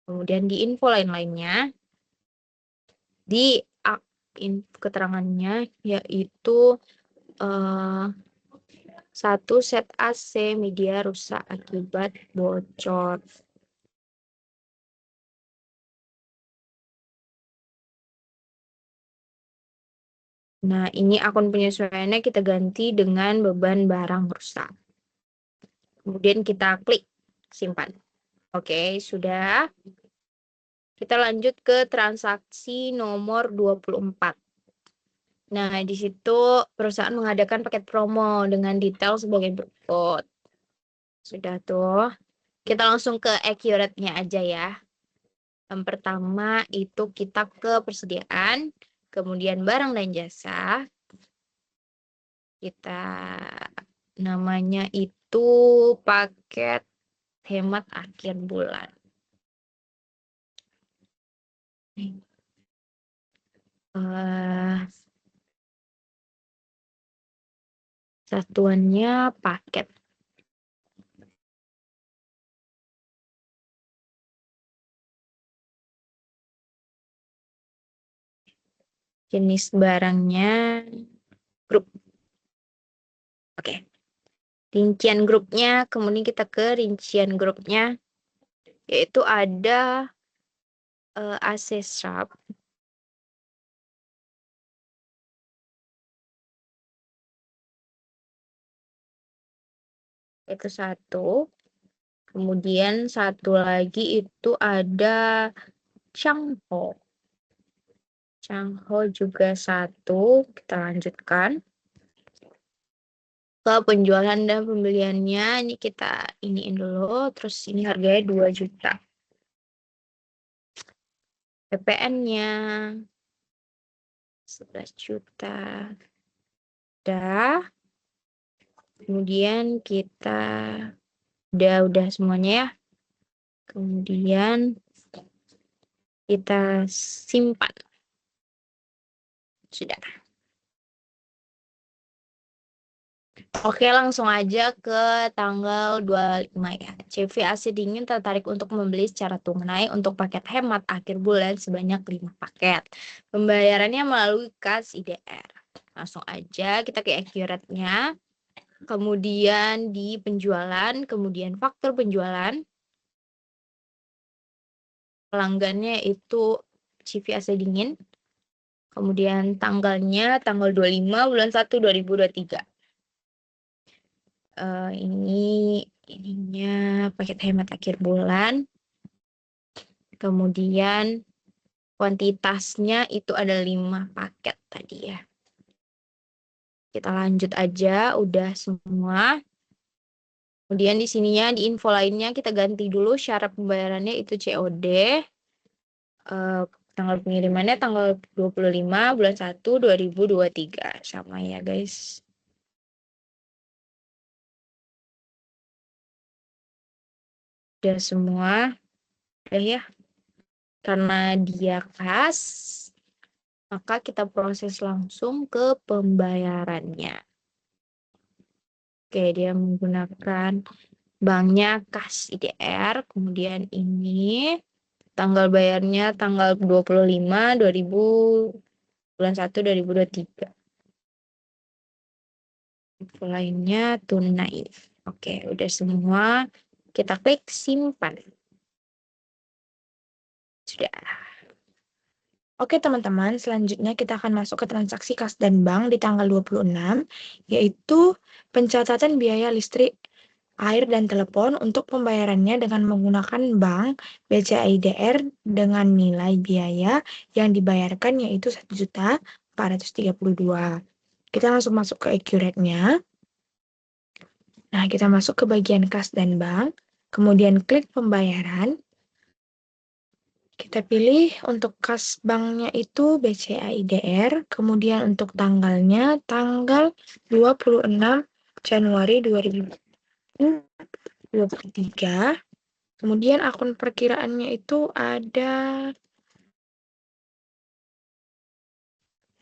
Kemudian di info lain-lainnya di keterangannya yaitu satu set AC media rusak akibat bocor. Nah, ini akun penyesuaiannya kita ganti dengan beban barang rusak. Kemudian kita klik simpan. Oke, sudah. Kita lanjut ke transaksi nomor 24. Nah, di situ perusahaan mengadakan paket promo dengan detail sebagai berikut. Sudah tuh. Kita langsung ke accurate-nya aja ya. Yang pertama itu kita ke persediaan, kemudian barang dan jasa. Kita namanya itu paket hemat akhir bulan. Satuannya paket. Jenis barangnya grup. Oke. Rincian grupnya, kemudian kita ke rincian grupnya, yaitu ada AC Sharp. Itu satu. Kemudian satu lagi itu ada Changho. Changho juga satu. Kita lanjutkan ke penjualan dan pembeliannya. Ini kita iniin dulu. Terus ini harganya 2 juta. PPN-nya 11 juta. Udah. Kemudian kita udah semuanya ya. Kemudian kita simpan. Sudah. Oke, langsung aja ke tanggal 25 ya. CV AC Dingin tertarik untuk membeli secara tunai untuk paket hemat akhir bulan sebanyak 5 paket. Pembayarannya melalui kas IDR. Langsung aja kita ke accurate-nya. Kemudian di penjualan, kemudian faktur penjualan. Pelanggannya itu CV AC Dingin. Kemudian tanggalnya tanggal 25 bulan 1 2023. Ininya paket hemat akhir bulan. Kemudian kuantitasnya itu ada 5 paket tadi ya. Kita lanjut aja, udah semua. Kemudian di sininya di info lainnya kita ganti dulu syarat pembayarannya itu COD. Tanggal pengirimannya tanggal 25 bulan 1 2023. Sama ya guys. Udah semua. Udah ya. Karena dia kas, maka kita proses langsung ke pembayarannya. Oke, dia menggunakan banknya kas IDR. Kemudian ini tanggal bayarnya tanggal 25 bulan 1 2023. Info lainnya tunai. Oke, udah semua. Kita klik simpan. Sudah. Oke teman-teman, selanjutnya kita akan masuk ke transaksi kas dan bank di tanggal 26, yaitu pencatatan biaya listrik, air, dan telepon untuk pembayarannya dengan menggunakan bank BCA-IDR dengan nilai biaya yang dibayarkan yaitu 1.432.000. Kita langsung masuk ke accurate-nya. Nah, kita masuk ke bagian kas dan bank, kemudian klik pembayaran. Kita pilih untuk kas banknya itu BCA-IDR, kemudian untuk tanggalnya tanggal 26 Januari 2023. Kemudian akun perkiraannya itu ada,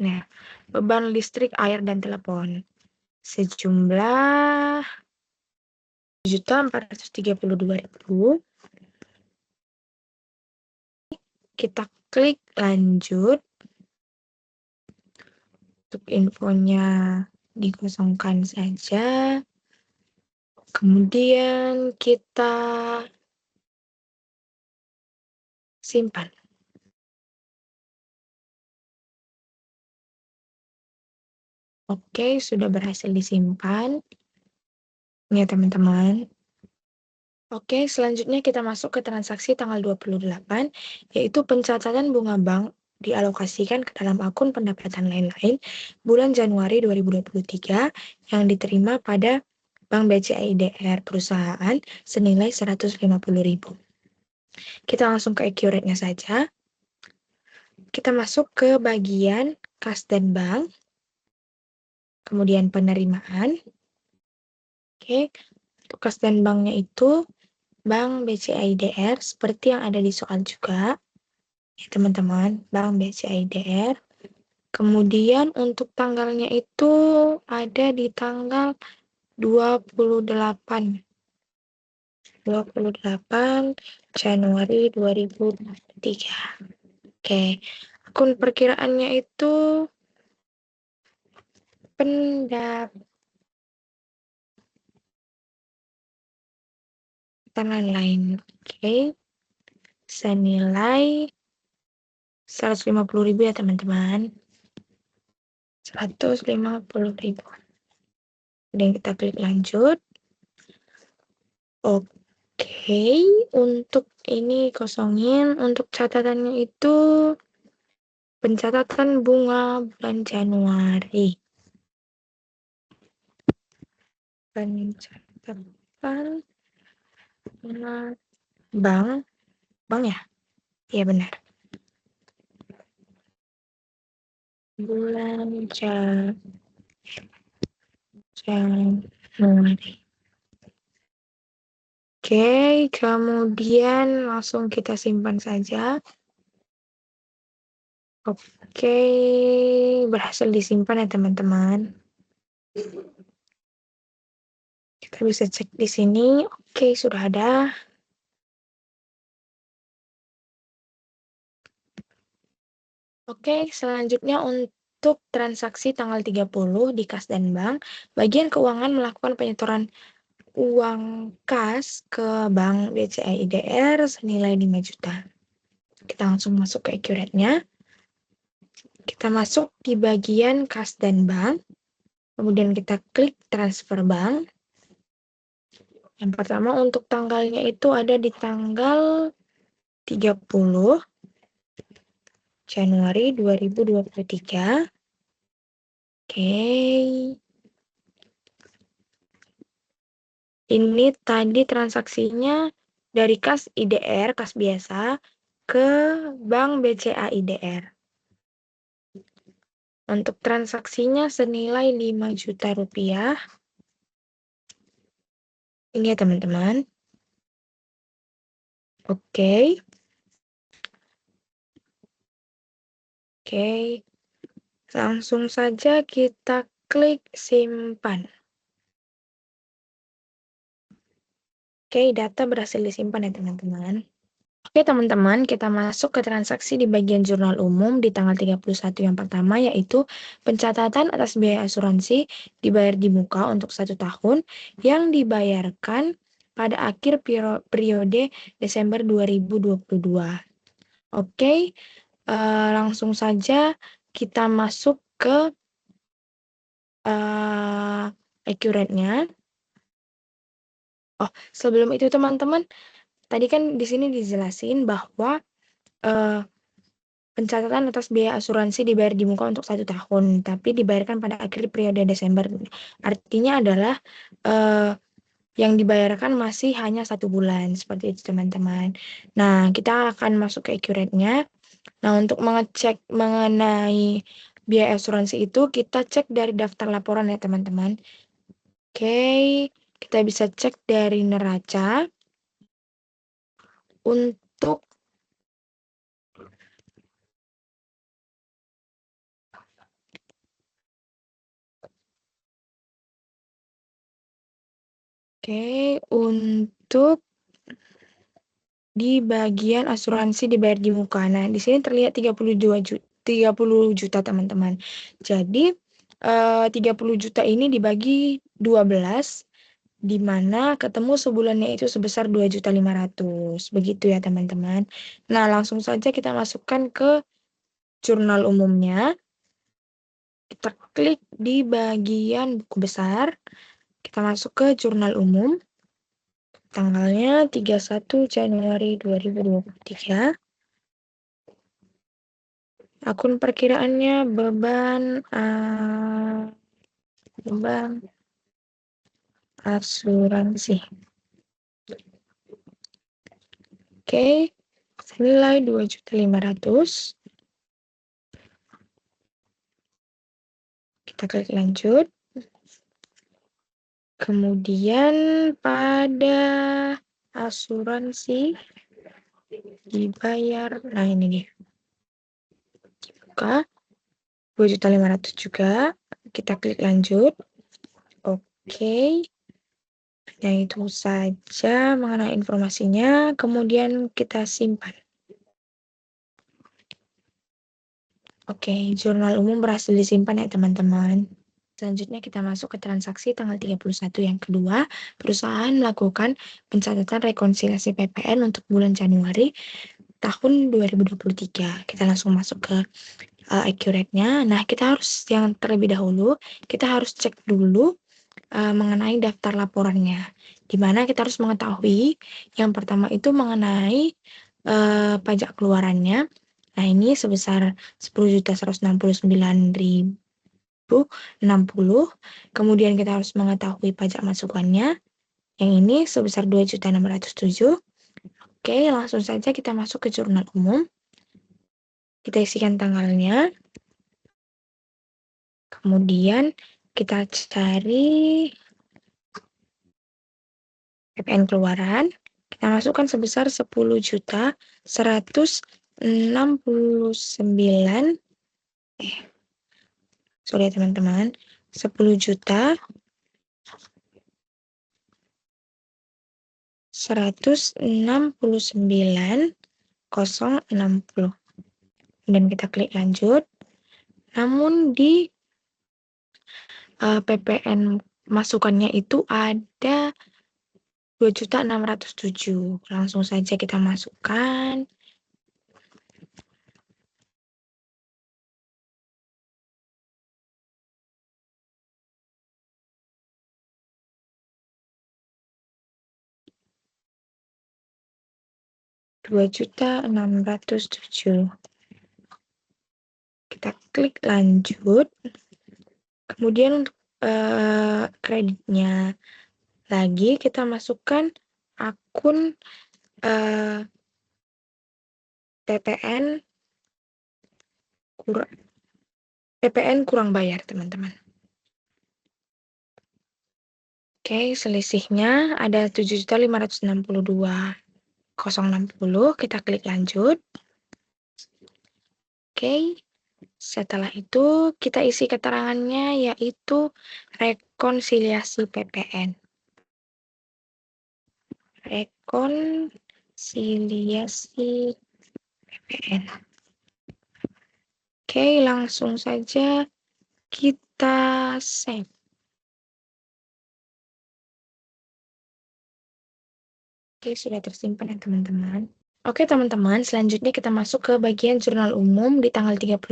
nah, beban listrik, air, dan telepon sejumlah 1.432.000. Kita klik lanjut. Untuk infonya dikosongkan saja. Kemudian kita simpan. Oke, sudah berhasil disimpan. Ya, teman-teman. Oke, selanjutnya kita masuk ke transaksi tanggal 28, yaitu pencatatan bunga bank dialokasikan ke dalam akun pendapatan lain-lain bulan Januari 2023 yang diterima pada Bank BCA-IDR perusahaan senilai 150.000. Kita langsung ke accurate-nya saja. Kita masuk ke bagian kas dan bank, kemudian penerimaan. Oke, untuk kas dan banknya itu Bank BCA-IDR seperti yang ada di soal juga, ya teman-teman, Bank BCA-IDR. Kemudian untuk tanggalnya itu ada di tanggal 28 Januari 2023. Oke, akun perkiraannya itu pendapatan lain. Oke, senilai 150.000 ya teman-teman. 150.000. Dan kita klik lanjut. Oke, untuk ini kosongin. Untuk catatannya itu pencatatan bunga bulan Januari. Pencatatan bunga bank ya? Iya benar. Bulan Januari. Oke, kemudian langsung kita simpan saja. Oke, berhasil disimpan ya teman-teman. Kita bisa cek di sini. Oke, sudah ada. Oke, selanjutnya untuk transaksi tanggal 30 di kas dan bank, bagian keuangan melakukan penyetoran uang kas ke bank BCA-IDR senilai 5 juta. Kita langsung masuk ke accurate-nya. Kita masuk di bagian kas dan bank, kemudian kita klik transfer bank. Yang pertama untuk tanggalnya itu ada di tanggal 30 Januari 2023. Oke. Ini tadi transaksinya dari kas IDR, kas biasa, ke Bank BCA IDR. Untuk transaksinya senilai 5 juta rupiah. Ini ya teman-teman. Oke. Oke. Langsung saja kita klik simpan. Oke, data berhasil disimpan ya teman-teman. Oke teman-teman, kita masuk ke transaksi di bagian jurnal umum di tanggal 31 yang pertama, yaitu pencatatan atas biaya asuransi dibayar di muka untuk 1 tahun yang dibayarkan pada akhir periode Desember 2022. Oke, langsung saja kita masuk ke accurate-nya. Oh, sebelum itu teman-teman, tadi kan di sini dijelasin bahwa pencatatan atas biaya asuransi dibayar di muka untuk 1 tahun, tapi dibayarkan pada akhir periode Desember. Artinya adalah yang dibayarkan masih hanya 1 bulan, seperti itu teman-teman. Nah, kita akan masuk ke accurate-nya. Nah, untuk mengecek mengenai biaya asuransi itu, kita cek dari daftar laporan ya teman-teman. Oke, kita bisa cek dari neraca. Untuk untuk di bagian asuransi dibayar di muka. Nah, di sini terlihat 30 juta teman-teman. Jadi 30 juta ini dibagi 12, di mana ketemu sebulannya itu sebesar 2.500.000. Begitu ya teman-teman. Nah, langsung saja kita masukkan ke jurnal umumnya. Kita klik di bagian buku besar. Kita masuk ke jurnal umum. Tanggalnya 31 Januari 2023. Akun perkiraannya beban asuransi. Oke, senilai 2.500.000. Kita klik lanjut. Kemudian pada asuransi dibayar, nah ini dia. Buka 2.500.000 juga. Kita klik lanjut. Oke. Nah, itu saja mengenai informasinya. Kemudian kita simpan. Oke, jurnal umum berhasil disimpan ya teman-teman. Selanjutnya kita masuk ke transaksi tanggal 31 yang kedua. Perusahaan melakukan pencatatan rekonsiliasi PPN untuk bulan Januari tahun 2023. Kita langsung masuk ke accurate-nya. Nah, kita harus yang terlebih dahulu, kita harus cek dulu mengenai daftar laporannya. Di mana kita harus mengetahui yang pertama itu mengenai pajak keluarannya. Nah, ini sebesar 10.169.060. Kemudian kita harus mengetahui pajak masukannya. Yang ini sebesar 2.607. Oke, langsung saja kita masuk ke jurnal umum. Kita isikan tanggalnya. Kemudian kita cari PPN keluaran. Kita masukkan sebesar 10.169. Sorry ya teman-teman. 10.169.060. Dan kita klik lanjut. Namun di PPN masukannya itu ada 2.607. Langsung saja kita masukkan. Rp2.607. Kita klik lanjut. Kemudian untuk kreditnya lagi kita masukkan akun PPN kurang bayar, teman-teman. Oke, selisihnya ada 7.562.060. Kita klik lanjut. Oke. Setelah itu kita isi keterangannya yaitu rekonsiliasi PPN. Rekonsiliasi PPN. Oke, langsung saja kita save. Oke, sudah tersimpan ya teman-teman. Oke teman-teman, selanjutnya kita masuk ke bagian jurnal umum di tanggal 31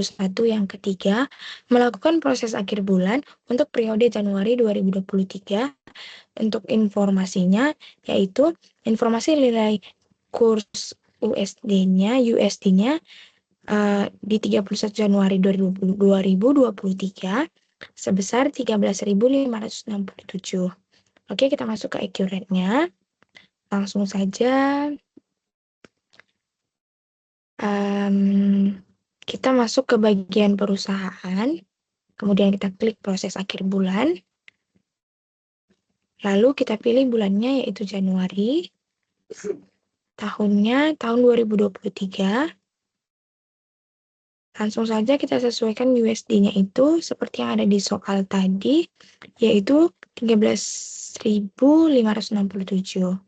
yang ketiga, melakukan proses akhir bulan untuk periode Januari 2023. Untuk informasinya, yaitu informasi nilai kurs USD-nya di 31 Januari 2023 sebesar 13.567. Oke, kita masuk ke accurate-nya. Langsung saja kita masuk ke bagian perusahaan, kemudian kita klik proses akhir bulan, lalu kita pilih bulannya yaitu Januari, tahunnya tahun 2023. Langsung saja kita sesuaikan USD-nya itu seperti yang ada di soal tadi, yaitu 13.567.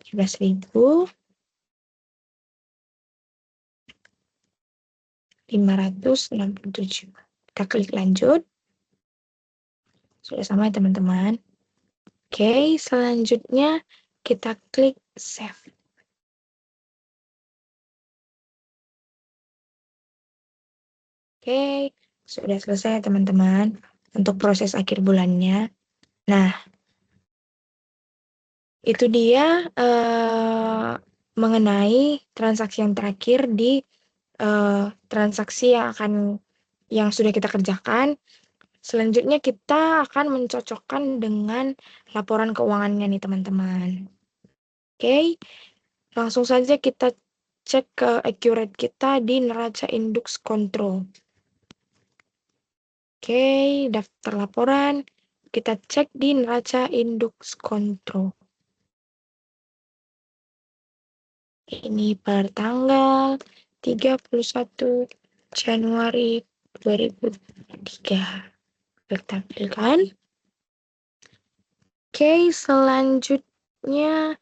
13.567. Kita klik lanjut. Sudah sama ya teman-teman. Oke, selanjutnya kita klik save. Oke, sudah selesai ya teman-teman untuk proses akhir bulannya. Nah, itu dia mengenai transaksi yang terakhir di transaksi yang sudah kita kerjakan. Selanjutnya kita akan mencocokkan dengan laporan keuangannya nih teman-teman. Oke, langsung saja kita cek ke accurate kita di neraca indeks control. Oke, daftar laporan kita cek di neraca indeks control. Ini per tanggal 31 Januari 2023. Kita tampilkan. Oke, selanjutnya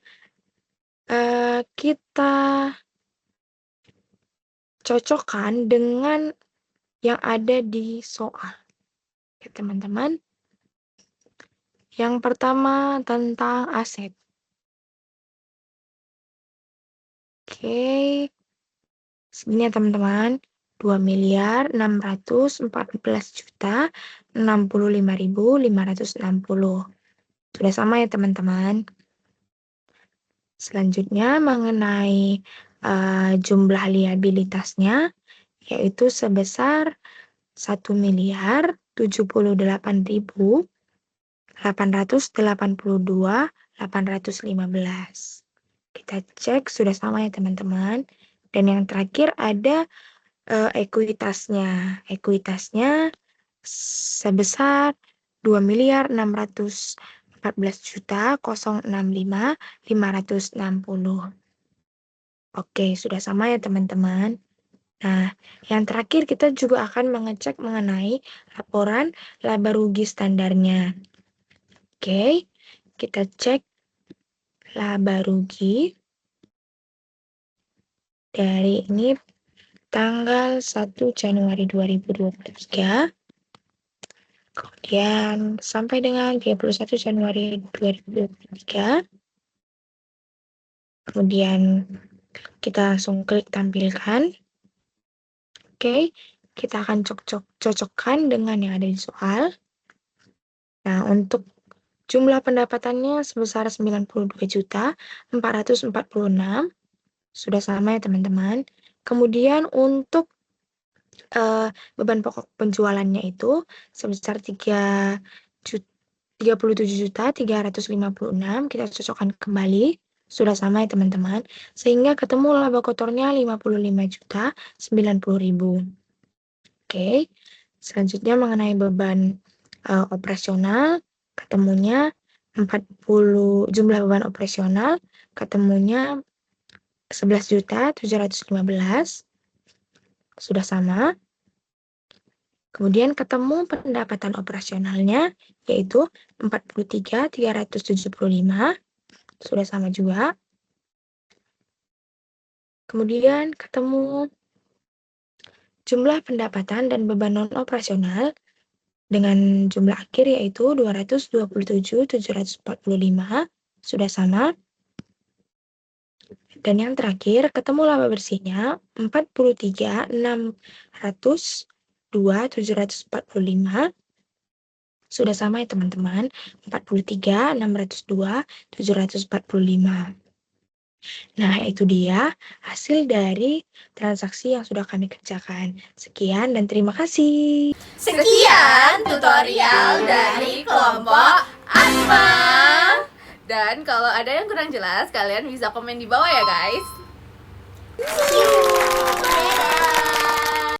kita cocokkan dengan yang ada di soal. Oke, teman-teman. Yang pertama tentang aset. Oke, segini ya teman-teman. 2.614.065.560. Sudah sama ya teman-teman. Selanjutnya mengenai jumlah liabilitasnya, yaitu sebesar 1.778.882.815. Kita cek sudah sama ya teman-teman. Dan yang terakhir ada ekuitasnya. Ekuitasnya sebesar 2.614.065.560. Oke, sudah sama ya teman-teman. Nah, yang terakhir kita juga akan mengecek mengenai laporan laba rugi standarnya. Oke, kita cek laba rugi dari ini tanggal 1 Januari 2023. Kemudian sampai dengan 31 Januari 2023. Kemudian kita langsung klik tampilkan. Oke, kita akan cocokkan dengan yang ada di soal. Nah, untuk jumlah pendapatannya sebesar 92.446. Sudah sama ya teman-teman. Kemudian untuk beban pokok penjualannya itu sebesar 37.356. Kita cocokkan kembali. Sudah sama ya teman-teman. Sehingga ketemu laba kotornya 55.090.000. Oke. Selanjutnya mengenai beban operasional, ketemunya 40 jumlah beban operasional, ketemunya 11.715. Sudah sama. Kemudian ketemu pendapatan operasionalnya yaitu 43.375. Sudah sama juga. Kemudian ketemu jumlah pendapatan dan beban non operasional dengan jumlah akhir yaitu 227.745. Sudah sama. Dan yang terakhir, ketemu laba bersihnya 43.602.745. Sudah sama ya teman-teman, 43.602.745. Nah, itu dia hasil dari transaksi yang sudah kami kerjakan. Sekian dan terima kasih. Sekian tutorial dari kelompok Asma. Dan kalau ada yang kurang jelas, kalian bisa komen di bawah ya guys.